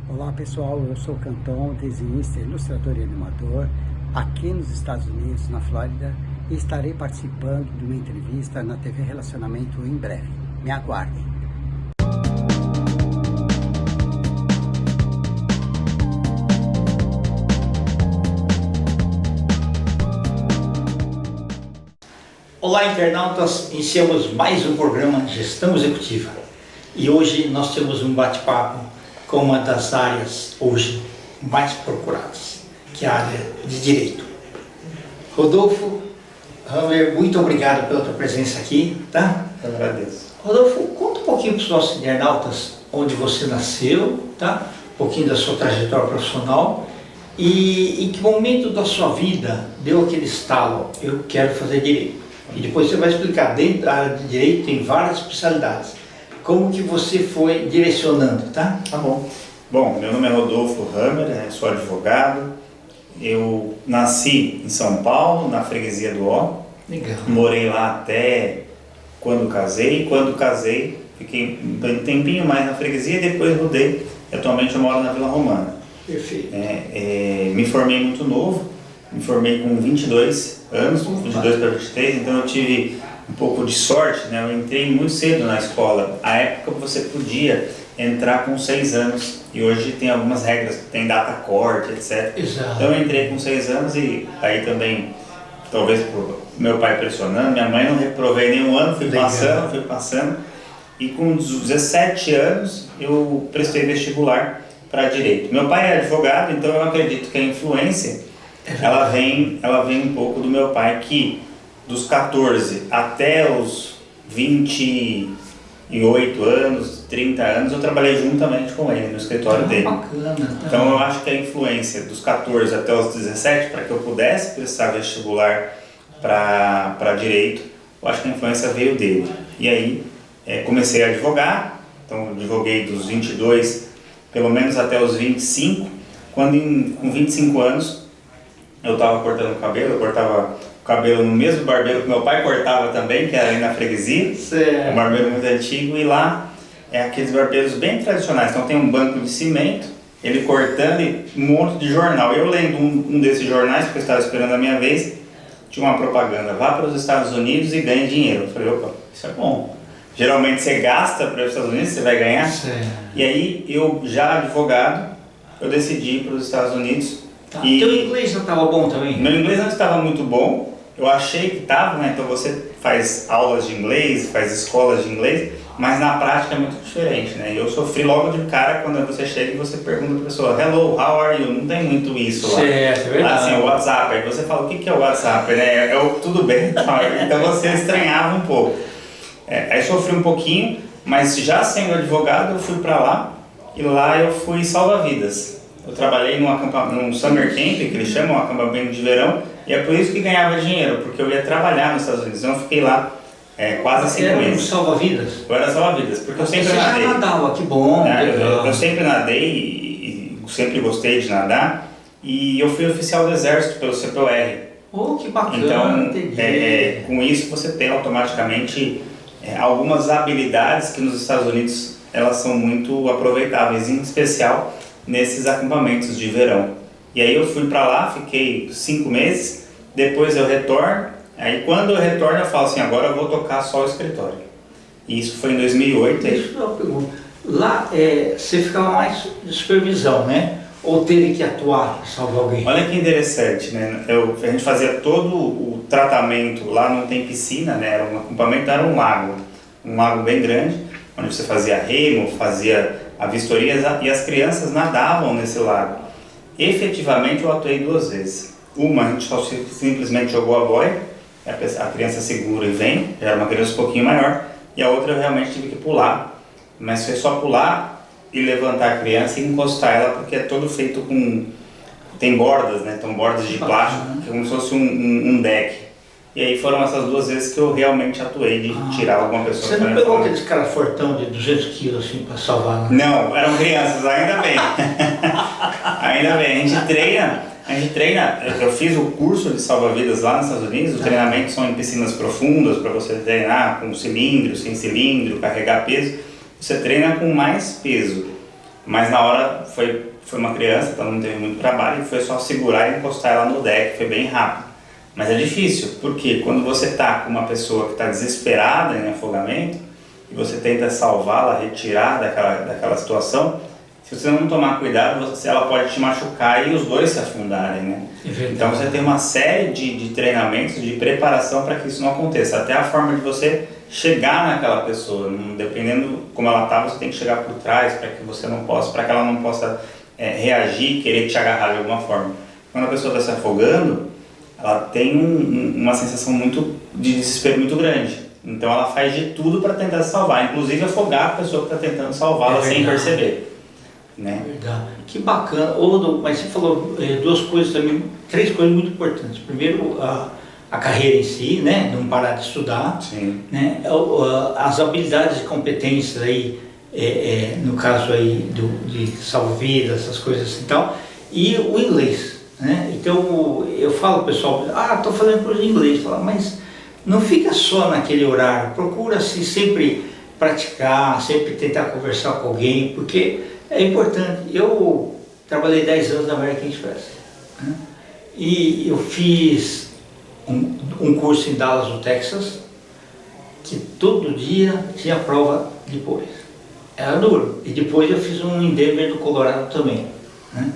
Olá pessoal, eu sou Canton, desenhista, ilustrador e animador aqui nos Estados Unidos, na Flórida, e estarei participando de uma entrevista na TV Relacionamento em breve. Me aguardem! Olá internautas, iniciamos mais um programa Gestão Executiva e hoje nós temos um bate-papo com uma das áreas hoje mais procuradas, que é a área de Direito. Rodolfo Hammer, muito obrigado pela tua presença aqui, tá? Eu agradeço. Rodolfo, conta um pouquinho para os nossos internautas onde você nasceu, tá? Um pouquinho da sua trajetória profissional e em que momento da sua vida deu aquele estalo, eu quero fazer Direito. E depois você vai explicar, dentro da área de Direito tem várias especialidades, como que você foi direcionando, tá? Tá bom. Bom, meu nome é Rodolfo Hammer, sou advogado. Eu nasci em São Paulo, na freguesia do Ó. Legal. Morei lá até quando casei. Quando casei, fiquei um tempinho mais na freguesia e depois mudei. Atualmente eu moro na Vila Romana. Perfeito. Me formei muito novo, me formei com 22 anos, 22 para 23, então eu tive um pouco de sorte, né? Eu entrei muito cedo na escola. A época você podia entrar com 6 anos e hoje tem algumas regras, tem data corte, etc. Exato. Então eu entrei com 6 anos e aí também, talvez por meu pai pressionando, minha mãe, não reprovei nenhum ano, fui passando. E com 17 anos eu prestei vestibular para Direito. Meu pai é advogado, então eu acredito que a influência ela vem um pouco do meu pai, que dos 14 até os 28 anos, 30 anos, eu trabalhei juntamente com ele no escritório dele. Bacana. Tá. Então eu acho que a influência dos 14 até os 17, para que eu pudesse prestar vestibular para Direito, eu acho que a influência veio dele. E aí comecei a advogar, então advoguei dos 22 pelo menos até os 25, quando com 25 anos eu estava cortando o cabelo, eu cortava o cabelo no mesmo barbeiro que meu pai cortava também, que era ali na freguesia. Certo. Um barbeiro muito antigo, e lá aqueles barbeiros bem tradicionais. Então tem um banco de cimento, ele cortando e um monte de jornal. Eu lendo um desses jornais, porque eu estava esperando a minha vez, tinha uma propaganda: vá para os Estados Unidos e ganhe dinheiro. Eu falei, opa, isso é bom. Geralmente você gasta para os Estados Unidos, você vai ganhar. Certo. E aí eu, já advogado, eu decidi ir para os Estados Unidos. Tá. E teu inglês não estava bom também? meu inglês não estava muito bom, eu achei que estava, né? Então você faz aulas de inglês, faz escolas de inglês, mas na prática é muito diferente, né? Eu sofri logo de cara quando você chega e você pergunta para a pessoa, hello, how are you? Não tem muito isso lá. Certo, é verdade. Assim, o WhatsApp, aí você fala, o que é o WhatsApp, né? Tudo bem, então você estranhava um pouco. Aí sofri um pouquinho, mas já sendo advogado eu fui para lá, e lá eu fui salva-vidas. Eu trabalhei num summer camp, que eles chamam, um acampamento de verão, e é por isso que ganhava dinheiro, porque eu ia trabalhar nos Estados Unidos. Então eu fiquei lá quase 5 meses. Era um salva-vidas? Eu era salva-vidas, porque eu sempre nadei. Você já nadava, que bom. Eu sempre nadei e sempre gostei de nadar, e eu fui oficial do Exército pelo CPOR. Oh, que bacana. Então, com isso você tem automaticamente algumas habilidades que nos Estados Unidos elas são muito aproveitáveis, em especial nesses acampamentos de verão. E aí eu fui para lá, fiquei 5 meses, depois eu retorno, aí quando eu retorno eu falo assim, agora eu vou tocar só o escritório. E isso foi em 2008. Deixa eu fazer uma pergunta. Lá você ficava mais de supervisão, né? Ou teve que atuar, salvar alguém? Olha que interessante, né? A gente fazia todo o tratamento, lá não tem piscina, né? Era um acampamento, era um lago bem grande, onde você fazia remo, fazia a vistoria, e as crianças nadavam nesse lago. Efetivamente eu atuei 2 vezes. Uma a gente só simplesmente jogou a boia, a criança segura e vem, já era uma criança um pouquinho maior, e a outra eu realmente tive que pular, mas foi só pular e levantar a criança e encostar ela, porque é todo feito tem bordas, né? Então bordas de plástico, que é como se fosse um deck. E aí foram essas 2 vezes que eu realmente atuei de tirar alguma pessoa. Você não pegou aqueles caras fortão de 200 quilos assim para salvar, né? Não, eram crianças, ainda bem. Ainda bem, a gente treina, eu fiz o curso de salva-vidas lá nos Estados Unidos, os treinamentos são em piscinas profundas, para você treinar com cilindro, sem cilindro, carregar peso. Você treina com mais peso. Mas na hora foi uma criança, então não teve muito trabalho, e foi só segurar e encostar ela no deck, foi bem rápido. Mas é difícil, porque quando você está com uma pessoa que está desesperada em afogamento, e você tenta salvá-la, retirar daquela situação, se você não tomar cuidado, ela pode te machucar e os dois se afundarem, né? Então você tem uma série de treinamentos, de preparação para que isso não aconteça. Até a forma de você chegar naquela pessoa, dependendo como ela está, você tem que chegar por trás para que ela não possa reagir e querer te agarrar de alguma forma. Quando a pessoa está se afogando, ela tem uma sensação de desespero muito grande. Então ela faz de tudo para tentar se salvar, inclusive afogar a pessoa que está tentando salvá-la sem perceber. Né? Verdade. Que bacana. Mas você falou duas coisas também, três coisas muito importantes. Primeiro, a carreira em si, né? Não parar de estudar. Sim. Né? As habilidades e competências aí, no caso aí de salva-vidas, essas coisas assim e tal. E o inglês, né? Então eu falo pessoal, estou fazendo curso de inglês, mas não fica só naquele horário, procura-se sempre praticar, sempre tentar conversar com alguém, porque é importante. Eu trabalhei 10 anos na American Express, né? E eu fiz um curso em Dallas, no Texas, que todo dia tinha prova depois. Era duro. E depois eu fiz um em Denver, do Colorado também, né?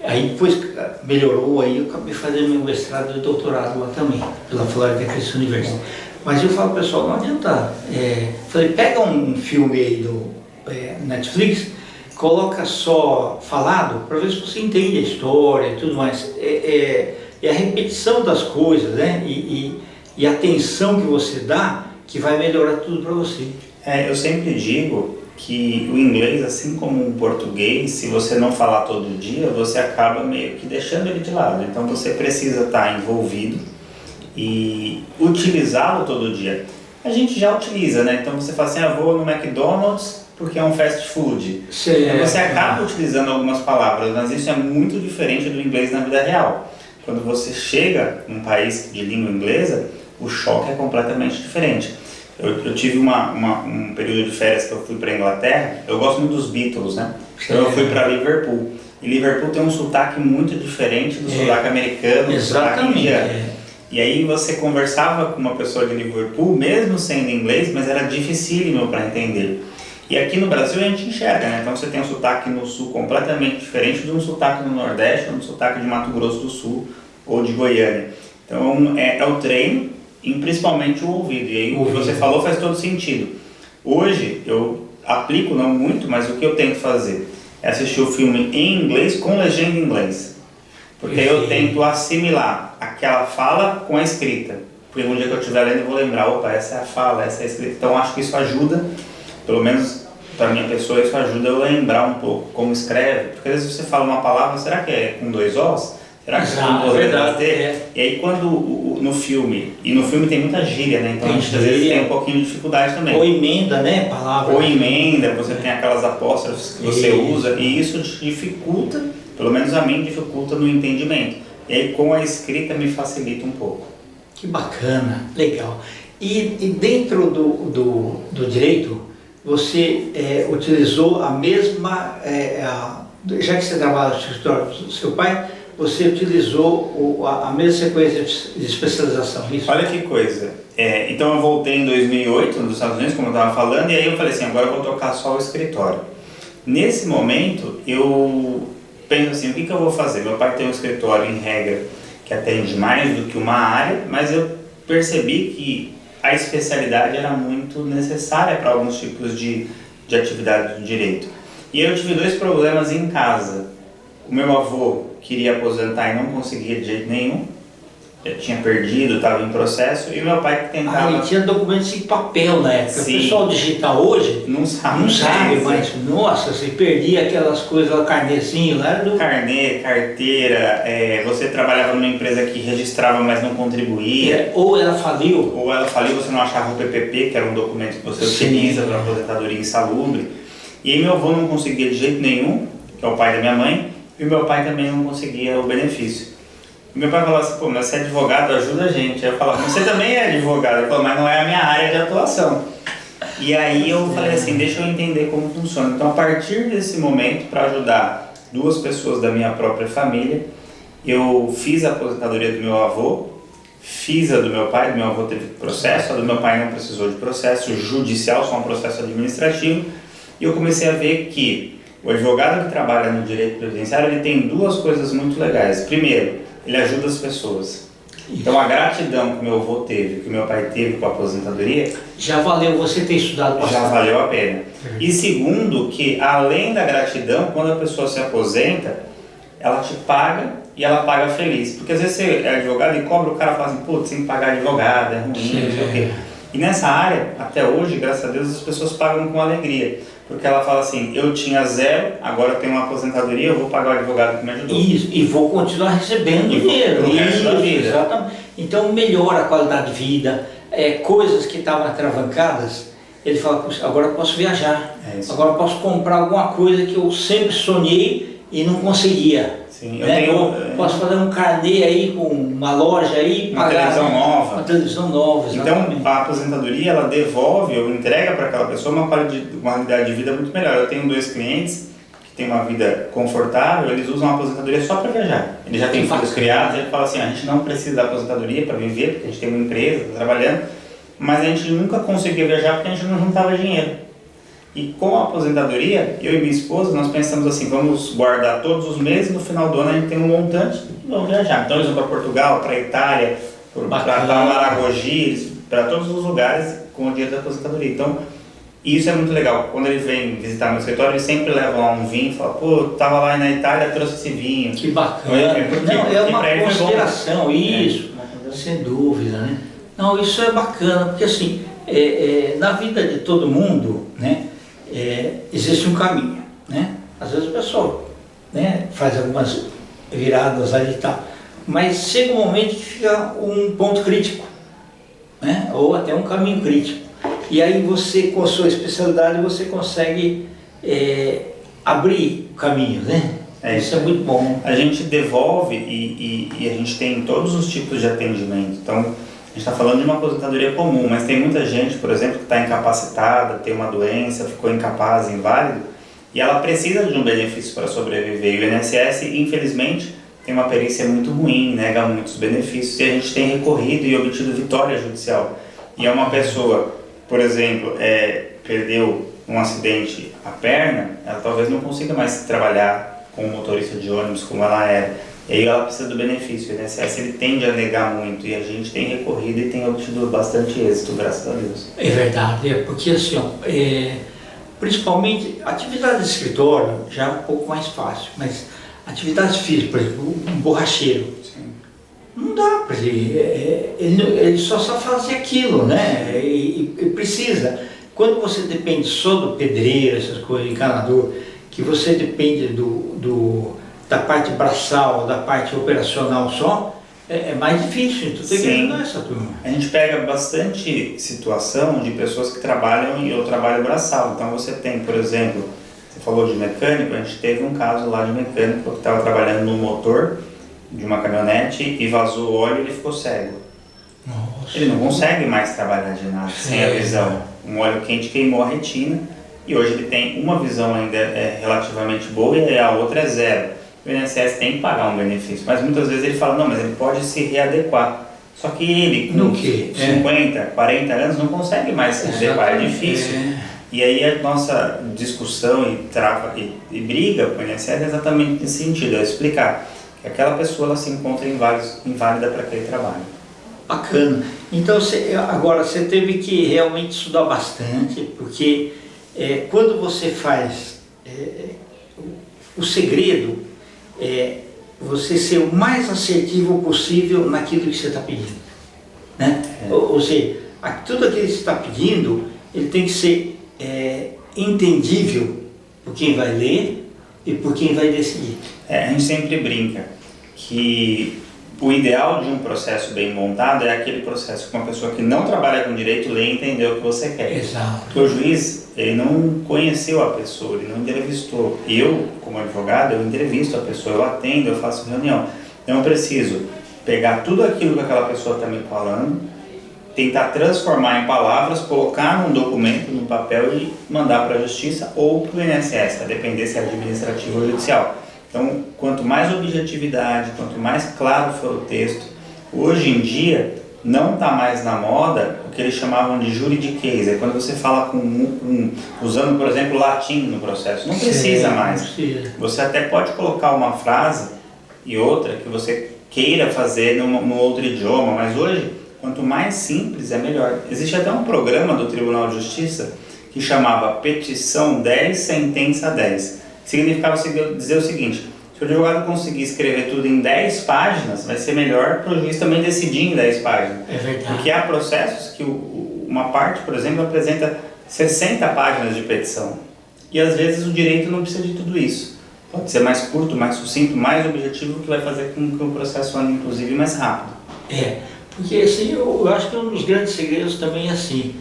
Aí depois melhorou, aí eu acabei fazendo meu mestrado e doutorado lá também, pela Florida Christian University. Mas eu falo, pessoal, não adianta. Falei, pega um filme aí do Netflix, coloca só falado, para ver se você entende a história e tudo mais. É a repetição das coisas, né? E a atenção que você dá, que vai melhorar tudo para você. Eu sempre digo que o inglês, assim como o português, se você não falar todo dia, você acaba meio que deixando ele de lado. Então você precisa estar envolvido e utilizá-lo todo dia. A gente já utiliza, né? Então você fala assim, vou no McDonald's porque é um fast food. Então você acaba utilizando algumas palavras, mas isso é muito diferente do inglês na vida real. Quando você chega num país de língua inglesa, o choque é completamente diferente. Eu tive um período de férias que eu fui para a Inglaterra. Eu gosto muito dos Beatles, né? Então eu fui para Liverpool. E Liverpool tem um sotaque muito diferente do sotaque americano, do sotaque indiano. E aí você conversava com uma pessoa de Liverpool, mesmo sendo inglês, mas era dificílimo para entender. E aqui no Brasil a gente enxerga, né? Então você tem um sotaque no sul completamente diferente de um sotaque no Nordeste ou um sotaque de Mato Grosso do Sul ou de Goiânia. Então é o treino e principalmente o ouvido. E aí o que você falou faz todo sentido. Hoje eu aplico, não muito, mas o que eu tento fazer é assistir o filme em inglês com legenda em inglês. Porque aí eu tento assimilar aquela fala com a escrita. Porque um dia que eu estiver lendo eu vou lembrar, opa, essa é a fala, essa é a escrita. Então acho que isso ajuda, pelo menos para minha pessoa, isso ajuda eu lembrar um pouco como escreve. Porque às vezes você fala uma palavra, será que é com 2 Os? Será que não poderia ter? E aí quando no filme tem muita gíria, né? Então a gente às vezes tem um pouquinho de dificuldade também. Ou emenda, né? Palavra. Ou emenda, você tem aquelas apóstrofes que você usa, e isso dificulta, pelo menos a mim dificulta no entendimento. E aí com a escrita me facilita um pouco. Que bacana, legal. E dentro do direito, você utilizou a mesma, já que você trabalha no escritório do seu pai, você utilizou a mesma sequência de especialização, isso? Olha que coisa. Então eu voltei em 2008 nos Estados Unidos, como eu estava falando, e aí eu falei assim, agora eu vou tocar só o escritório. Nesse momento, eu penso assim, o que eu vou fazer? Meu pai tem um escritório, em regra, que atende mais do que uma área, mas eu percebi que a especialidade era muito necessária para alguns tipos de atividade do direito. E eu tive 2 problemas em casa. O meu avô queria aposentar e não conseguia de jeito nenhum. Eu tinha perdido, estava em processo. E o meu pai que tentava... ele tinha documentos em papel na época. Sim. O pessoal digital hoje não sabe, mas nossa, você perdia aquelas coisas lá, carnezinho lá do... Carnê, carteira, você trabalhava numa empresa que registrava, mas não contribuía. Ou ela faliu. Ou ela faliu, você não achava o PPP, que era um documento que você utiliza para aposentadoria insalubre. E aí meu avô não conseguia de jeito nenhum, que é o pai da minha mãe, e o meu pai também não conseguia o benefício. E meu pai falava assim, pô, mas você é advogado, ajuda a gente. Aí eu falava, você também é advogado. Ele falou, mas não é a minha área de atuação. E aí eu falei assim, deixa eu entender como funciona. Então, a partir desse momento, para ajudar 2 pessoas da minha própria família, eu fiz a aposentadoria do meu avô, fiz a do meu pai. Do meu avô teve processo, a do meu pai não precisou de processo judicial, só um processo administrativo. E eu comecei a ver que o advogado que trabalha no direito previdenciário, ele tem 2 coisas muito legais. Primeiro, ele ajuda as pessoas. Então, a gratidão que meu avô teve, que meu pai teve com a aposentadoria, já valeu você ter estudado bastante. já valeu a pena. E segundo, que além da gratidão, quando a pessoa se aposenta, ela te paga e ela paga feliz. Porque às vezes você é advogado e cobra, o cara fala assim, putz, tem que pagar advogado, é ruim, não sei o quê. E nessa área, até hoje, graças a Deus, as pessoas pagam com alegria. Porque ela fala assim, eu tinha 0, agora eu tenho uma aposentadoria, eu vou pagar o advogado que me ajudou. Isso, e vou continuar recebendo dinheiro. Pro resto da vida. Exatamente. Então melhora a qualidade de vida, coisas que estavam atravancadas, ele fala, puxa, agora eu posso viajar, agora eu posso comprar alguma coisa que eu sempre sonhei e não conseguia. Sim, eu posso fazer um carnê aí com uma loja aí, uma pagar televisão nova. Uma televisão nova, exatamente. Então a aposentadoria, ela devolve ou entrega para aquela pessoa uma qualidade de vida muito melhor. Eu tenho 2 clientes que têm uma vida confortável, eles usam a aposentadoria só para viajar. Eles já têm filhos criados, ele fala assim, a gente não precisa da aposentadoria para viver, porque a gente tem uma empresa, está trabalhando, mas a gente nunca conseguia viajar porque a gente não juntava dinheiro. E com a aposentadoria, eu e minha esposa, nós pensamos assim, vamos guardar todos os meses, no final do ano a gente tem um montante e vamos viajar. Então eles vão para Portugal, para Itália, para Maragogi, para todos os lugares com o dinheiro da aposentadoria. Então, isso é muito legal. Quando eles vêm visitar meu escritório, eles sempre levam lá um vinho e falam, pô, eu estava lá na Itália, trouxe esse vinho. Que bacana. É uma consideração, isso, sem dúvida, né? Não, isso é bacana, porque assim, na vida de todo mundo, né? Existe um caminho, né? Às vezes o pessoal, né, faz algumas viradas ali e tal, mas chega um momento que fica um ponto crítico, né? Ou até um caminho crítico. E aí você, com a sua especialidade, você consegue abrir o caminho, né? Isso é muito bom. A gente devolve e a gente tem todos os tipos de atendimento. Então, a gente está falando de uma aposentadoria comum, mas tem muita gente, por exemplo, que está incapacitada, tem uma doença, ficou incapaz, inválido, e ela precisa de um benefício para sobreviver. E o INSS, infelizmente, tem uma perícia muito ruim, nega muitos benefícios, e a gente tem recorrido e obtido vitória judicial. E é uma pessoa, por exemplo, perdeu num acidente a perna, ela talvez não consiga mais trabalhar como motorista de ônibus como ela era. E aí ela precisa do benefício. O INSS ele tende a negar muito e a gente tem recorrido e tem obtido bastante êxito, graças a Deus. É verdade, porque assim, principalmente atividade de escritório já é um pouco mais fácil, mas atividades físicas, por exemplo, um borracheiro, sim, não dá para ele só fazer aquilo, né? E precisa. Quando você depende só do pedreiro, essas coisas, encanador, que você depende da parte braçal, da parte operacional só, é mais difícil, então tem que ajudar essa turma. A gente pega bastante situação de pessoas que trabalham e eu trabalho braçal. Então você tem, por exemplo, você falou de mecânico, a gente teve um caso lá de mecânico que estava trabalhando no motor de uma caminhonete e vazou o óleo e ele ficou cego. Nossa. Ele não consegue mais trabalhar de nada sem a visão. Um óleo quente queimou a retina e hoje ele tem uma visão ainda relativamente boa e a outra é 0. O INSS tem que pagar um benefício, mas muitas vezes ele fala, não, mas ele pode se readequar. Só que ele, com 50, 40 anos, não consegue mais se readequar, é difícil. E aí a nossa discussão e briga com o INSS é exatamente nesse sentido, é explicar que aquela pessoa ela se encontra inválida para aquele trabalho. Bacana. Então agora você teve que realmente estudar bastante, porque quando você faz o segredo, você ser o mais assertivo possível naquilo que você está pedindo, né? Ou seja, tudo aquilo que você está pedindo, ele tem que ser entendível por quem vai ler e por quem vai decidir. A gente sempre brinca que o ideal de um processo bem montado é aquele processo que uma pessoa que não trabalha com direito lê e entendeu o que você quer. Exato. Porque o juiz, ele não conheceu a pessoa, ele não entrevistou. Eu, como advogado, eu entrevisto a pessoa, eu atendo, eu faço reunião. Então eu preciso pegar tudo aquilo que aquela pessoa está me falando, tentar transformar em palavras, colocar num documento, num papel e mandar para a justiça ou para o INSS, a depender se é administrativo ou judicial. Então, quanto mais objetividade, quanto mais claro for o texto, hoje em dia não está mais na moda o que eles chamavam de juridiquês, é quando você fala usando, por exemplo, latim no processo. Não precisa mais. Você até pode colocar uma frase e outra que você queira fazer num outro idioma, mas hoje, quanto mais simples é melhor. Existe até um programa do Tribunal de Justiça que chamava Petição 10, Sentença 10. Significava dizer o seguinte: se o advogado conseguir escrever tudo em 10 páginas, vai ser melhor para o juiz também decidir em 10 páginas. É verdade. Porque há processos que uma parte, por exemplo, apresenta 60 páginas de petição. E às vezes o direito não precisa de tudo isso. Pode ser mais curto, mais sucinto, mais objetivo, que vai fazer com que o processo ande, inclusive, mais rápido. Porque assim, eu acho que um dos grandes segredos também é assim,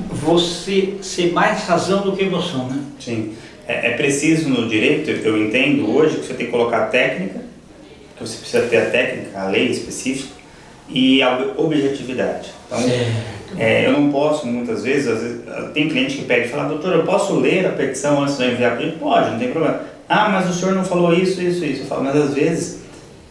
você ser mais razão do que emoção, né? Sim. É preciso no direito, eu entendo hoje, que você tem que colocar a técnica, que você precisa ter a técnica, a lei específica, e a objetividade. Então, eu não posso, muitas vezes, tem cliente que pede e fala: doutor, eu posso ler a petição antes de eu enviar para ele? Pode, não tem problema. Ah, mas o senhor não falou isso. Eu falo, mas às vezes,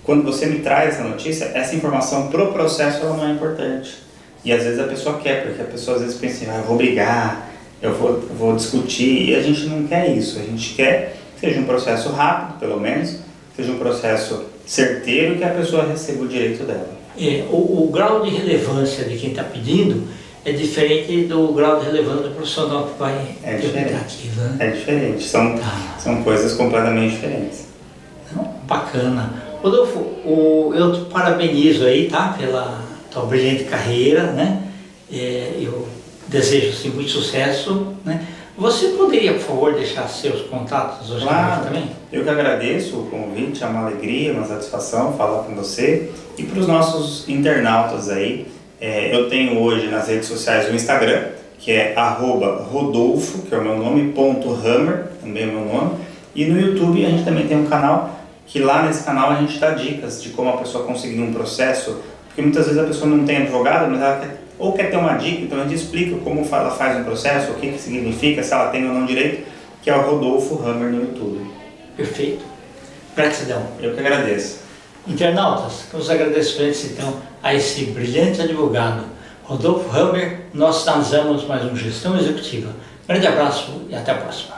quando você me traz essa notícia, essa informação pro processo ela não é importante. E às vezes a pessoa quer, porque a pessoa às vezes pensa: eu vou brigar, eu vou discutir, e a gente não quer isso. A gente quer que seja um processo rápido, pelo menos, seja um processo certeiro, que a pessoa receba o direito dela. O grau de relevância de quem está pedindo é diferente do grau de relevância do profissional que vai interpretar aquilo, né? É diferente, são coisas completamente diferentes. Bacana. Rodolfo, eu te parabenizo aí, tá? Pela tua brilhante carreira, né? Eu desejo assim, muito sucesso, né? Você poderia, por favor, deixar seus contatos hoje também? Eu que agradeço o convite, é uma alegria, uma satisfação falar com você. E para os nossos internautas aí, eu tenho hoje nas redes sociais o Instagram, que é @Rodolfo, que é o meu nome, _Hammer, também é o meu nome. E no YouTube a gente também tem um canal, que lá nesse canal a gente dá dicas de como a pessoa conseguir um processo, porque muitas vezes a pessoa não tem advogado, mas ela quer ter uma dica, então a gente explica como ela faz um processo, o que significa, se ela tem ou não direito, que é o Rodolfo Hammer no YouTube. Perfeito. Gratidão. Eu que agradeço. Internautas, os agradecimentos então a esse brilhante advogado, Rodolfo Hammer. Nós finalizamos mais um Gestão Executiva. Grande abraço e até a próxima.